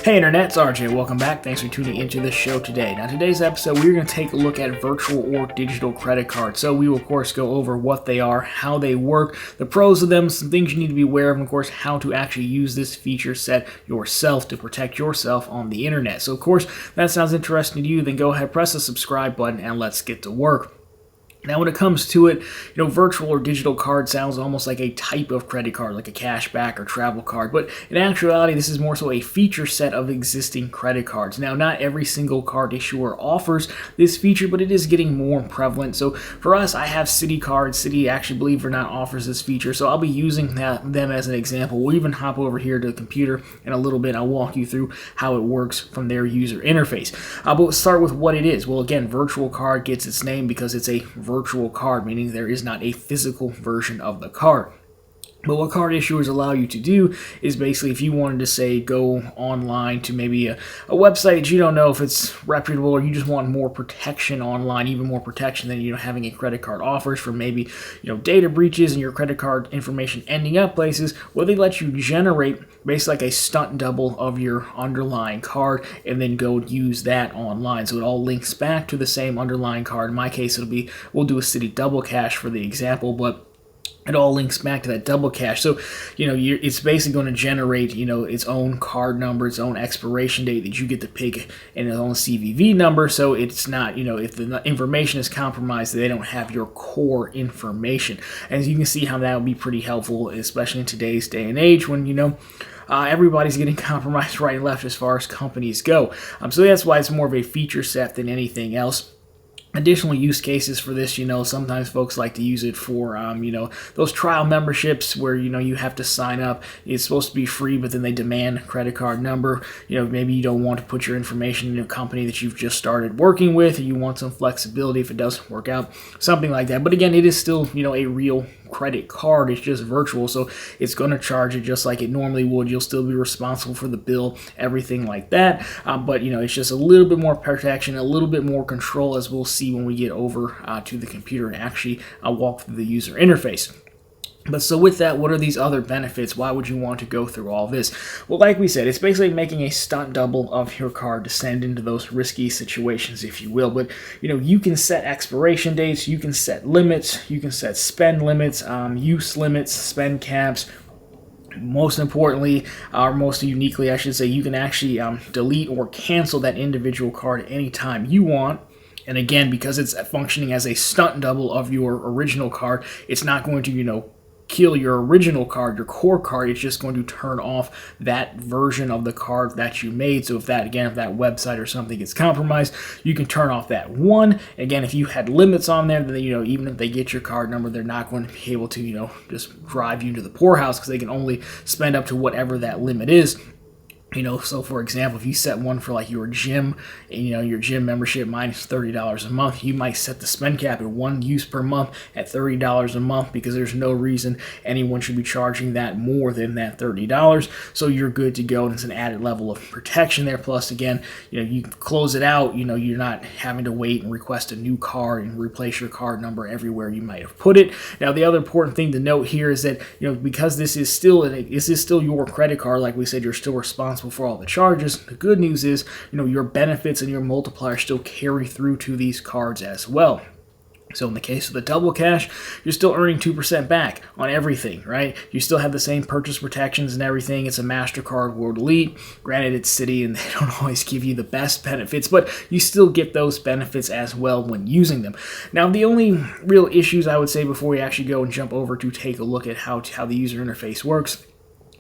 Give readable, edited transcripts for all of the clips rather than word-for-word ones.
Hey Internet, it's RJ. Welcome back. Thanks for tuning into the show today. Now, today's episode, we're going to take a look at virtual or digital credit cards. So we will, of course, go over what they are, how they work, the pros of them, some things you need to be aware of, and, of course, how to actually use this feature set yourself to protect yourself on the Internet. So, of course, if that sounds interesting to you, then go ahead, press the subscribe button, and let's get to work. Now, when it comes to it, virtual or digital card sounds almost like a type of credit card, like a cashback or travel card. But in actuality, this is more so a feature set of existing credit cards. Now, not every single card issuer offers this feature, but it is getting more prevalent. So for us, I have Citi cards. Citi, actually, believe it or not, offers this feature. So I'll be using them as an example. We'll even hop over here to the computer in a little bit. I'll walk you through how it works from their user interface. But we'll start with what it is. Well, again, virtual card gets its name because it's a virtual card, meaning there is not a physical version of the card. But what card issuers allow you to do is basically, if you wanted to say go online to maybe a website that you don't know if it's reputable, or you just want more protection online, even more protection than having a credit card offers for maybe data breaches and your credit card information ending up places, well, they let you generate basically like a stunt double of your underlying card and then go use that online. So it all links back to the same underlying card. In my case, we'll do a Citi double cash for the example, but it all links back to that double cash. So, it's basically going to generate, its own card number, its own expiration date that you get to pick, and its own CVV number. So it's not, if the information is compromised, they don't have your core information. And you can see how that would be pretty helpful, especially in today's day and age when, everybody's getting compromised right and left as far as companies go. So that's why it's more of a feature set than anything else. Additional use cases for this, sometimes folks like to use it for, those trial memberships where, you have to sign up. It's supposed to be free, but then they demand a credit card number. Maybe you don't want to put your information in a company that you've just started working with, and you want some flexibility if it doesn't work out, something like that. But again, it is still, a real credit card. It's just virtual, so it's going to charge it just like it normally would. You'll still be responsible for the bill, everything like that. But it's just a little bit more protection, a little bit more control, as we'll see when we get over to the computer and actually walk through the user interface. But so with that, what are these other benefits? Why would you want to go through all this? Well, like we said, it's basically making a stunt double of your card to send into those risky situations, if you will. But, you can set expiration dates, you can set limits, you can set spend limits, use limits, spend caps. Most importantly, or most uniquely, I should say, you can actually delete or cancel that individual card anytime you want. And again, because it's functioning as a stunt double of your original card, it's not going to, kill your original card, your core card. It's just going to turn off that version of the card that you made. So if that website or something gets compromised, you can turn off that one. Again, if you had limits on there, then even if they get your card number, they're not going to be able to just drive you into the poorhouse, because they can only spend up to whatever that limit is. So for example, if you set one for like your gym, and your gym membership minus $30 a month, you might set the spend cap at one use per month at $30 a month, because there's no reason anyone should be charging that more than that $30. So you're good to go, and it's an added level of protection there. Plus, again, you close it out, you're not having to wait and request a new card and replace your card number everywhere you might have put it. Now, the other important thing to note here is that, because this is still your credit card, like we said, you're still responsible for all the charges. The good news is, your benefits and your multiplier still carry through to these cards as well. So in the case of the double cash, you're still earning 2% back on everything, right? You still have the same purchase protections and everything. It's a MasterCard World Elite. Granted, it's Citi, and they don't always give you the best benefits, but you still get those benefits as well when using them. Now, the only real issues I would say before we actually go and jump over to take a look at how the user interface works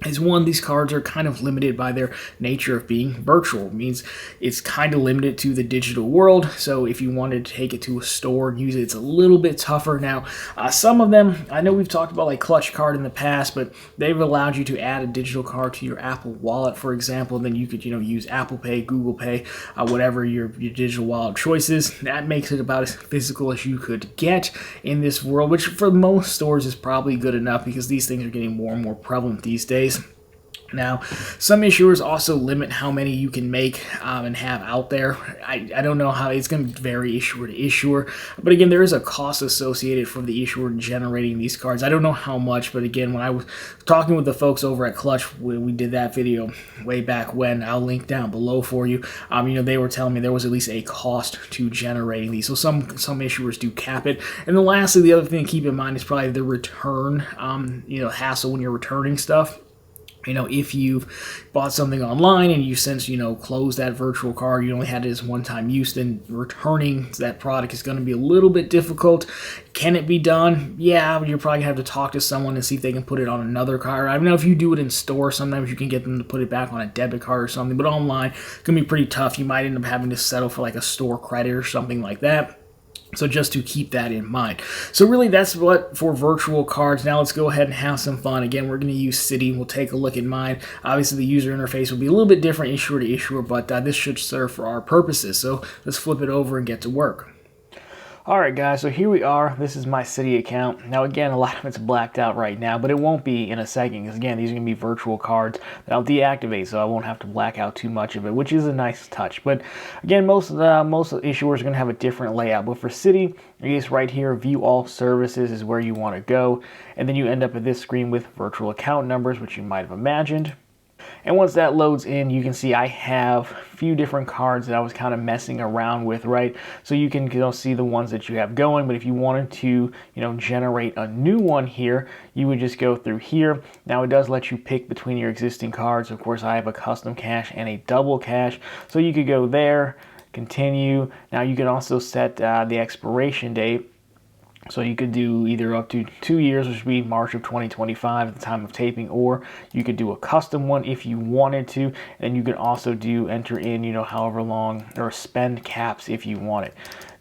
is, one, these cards are kind of limited by their nature of being virtual. It means it's kind of limited to the digital world. So if you wanted to take it to a store and use it, it's a little bit tougher. Now, some of them, I know we've talked about like Clutch Card in the past, but they've allowed you to add a digital card to your Apple Wallet, for example. Then you could, use Apple Pay, Google Pay, whatever your digital wallet choice is. That makes it about as physical as you could get in this world, which for most stores is probably good enough, because these things are getting more and more prevalent these days. Now, some issuers also limit how many you can make and have out there. I don't know how it's going to vary issuer to issuer, but again, there is a cost associated for the issuer generating these cards. I don't know how much, but again, when I was talking with the folks over at Clutch when we did that video way back when, I'll link down below for you. They were telling me there was at least a cost to generating these, so some issuers do cap it. And then lastly, the other thing to keep in mind is probably the return, hassle when you're returning stuff. If you've bought something online and you since, closed that virtual card, you only had it as one-time use, then returning that product is going to be a little bit difficult. Can it be done? Yeah, you're probably going to have to talk to someone and see if they can put it on another card. I don't know if you do it in store, sometimes you can get them to put it back on a debit card or something, but online, it can be pretty tough. You might end up having to settle for like a store credit or something like that. So just to keep that in mind. So really that's what for virtual cards. Now let's go ahead and have some fun. Again, we're going to use City. We'll take a look at mine. Obviously the user interface will be a little bit different issuer to issuer, but this should serve for our purposes. So let's flip it over and get to work. Alright guys, so here we are. This is my City account. Now again, a lot of it's blacked out right now, but it won't be in a second because again, these are going to be virtual cards that I'll deactivate, so I won't have to black out too much of it, which is a nice touch. But again, most of the issuers are going to have a different layout. But for City, I guess right here, View All Services is where you want to go, and then you end up at this screen with virtual account numbers, which you might have imagined. And once that loads in, you can see I have a few different cards that I was kind of messing around with, right? So you can see the ones that you have going, but if you wanted to, generate a new one here, you would just go through here. Now it does let you pick between your existing cards. Of course, I have a custom cache and a double cache, so you could go there, continue. Now you can also set the expiration date. So you could do either up to 2 years, which would be March of 2025 at the time of taping, or you could do a custom one if you wanted to, and you could also enter in, however long, or spend caps if you want it.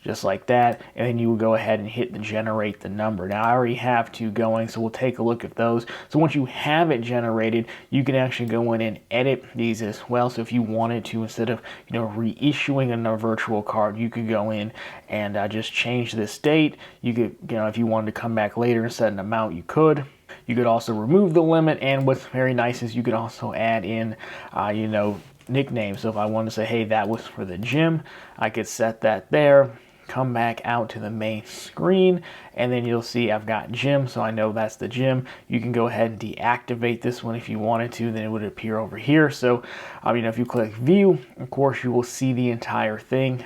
Just like that, and then you will go ahead and hit the generate the number. Now I already have two going, so we'll take a look at those. So once you have it generated, you can actually go in and edit these as well. So if you wanted to, instead of reissuing a virtual card, you could go in and just change this date. You could, if you wanted to come back later and set an amount, you could. You could also remove the limit, and what's very nice is you could also add in, nicknames. So if I wanted to say, hey, that was for the gym, I could set that there. Come back out to the main screen, and then you'll see I've got gym, so I know that's the gym. You can go ahead and deactivate this one if you wanted to, then it would appear over here. So if you click view, of course you will see the entire thing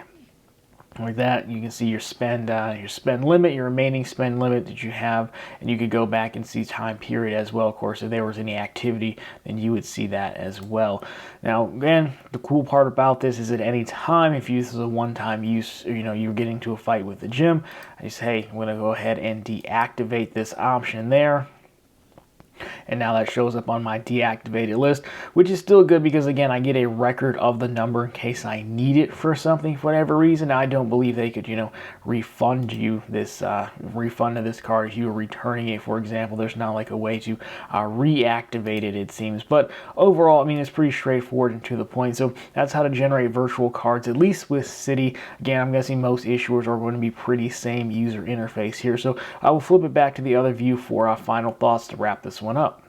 like that. You can see your spend limit, your remaining spend limit that you have, and you could go back and see time period as well. Of course, if there was any activity, then you would see that as well. Now again, the cool part about this is at any time, if this is a one-time use, you're getting into a fight with the gym, I just, hey, I'm going to go ahead and deactivate this option there. And now that shows up on my deactivated list, which is still good because, again, I get a record of the number in case I need it for something for whatever reason. I don't believe they could, refund you this refund of this card if you were returning it, for example. There's not like a way to reactivate it, it seems. But overall, it's pretty straightforward and to the point. So that's how to generate virtual cards, at least with City. Again, I'm guessing most issuers are going to be pretty same user interface here. So I will flip it back to the other view for our final thoughts to wrap this one up.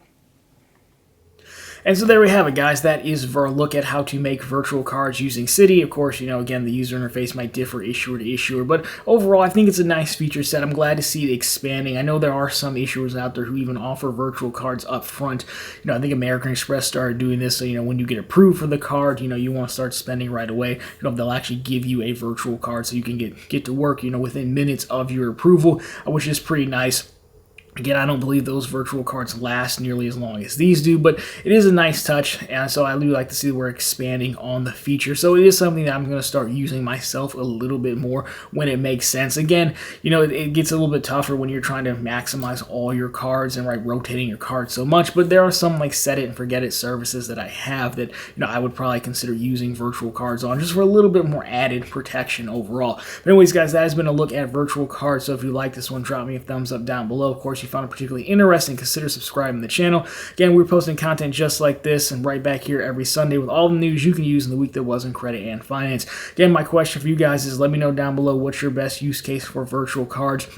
And so there we have it, guys. That is our look at how to make virtual cards using City. Of course, again, the user interface might differ issuer to issuer, but overall, I think it's a nice feature set. I'm glad to see it expanding. I know there are some issuers out there who even offer virtual cards up front. I think American Express started doing this, so, when you get approved for the card, you want to start spending right away. They'll actually give you a virtual card so you can get to work, within minutes of your approval, which is pretty nice. Again, I don't believe those virtual cards last nearly as long as these do, but it is a nice touch, and so I do like to see that we're expanding on the feature. So it is something that I'm going to start using myself a little bit more when it makes sense. Again, it gets a little bit tougher when you're trying to maximize all your cards and rotating your cards so much, but there are some like set it and forget it services that I have that I would probably consider using virtual cards on just for a little bit more added protection overall. But anyways, guys, that has been a look at virtual cards. So if you like this one, drop me a thumbs up down below. Of course, you found it particularly interesting, consider subscribing to the channel. Again, we're posting content just like this and right back here every Sunday with all the news you can use in the week that was in credit and finance. Again, my question for you guys is let me know down below what's your best use case for virtual cards.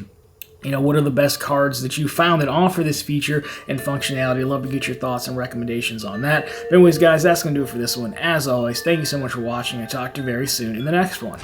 what are the best cards that you found that offer this feature and functionality? I'd love to get your thoughts and recommendations on that. But anyways, guys, that's going to do it for this one. As always, thank you so much for watching. I'll talk to you very soon in the next one.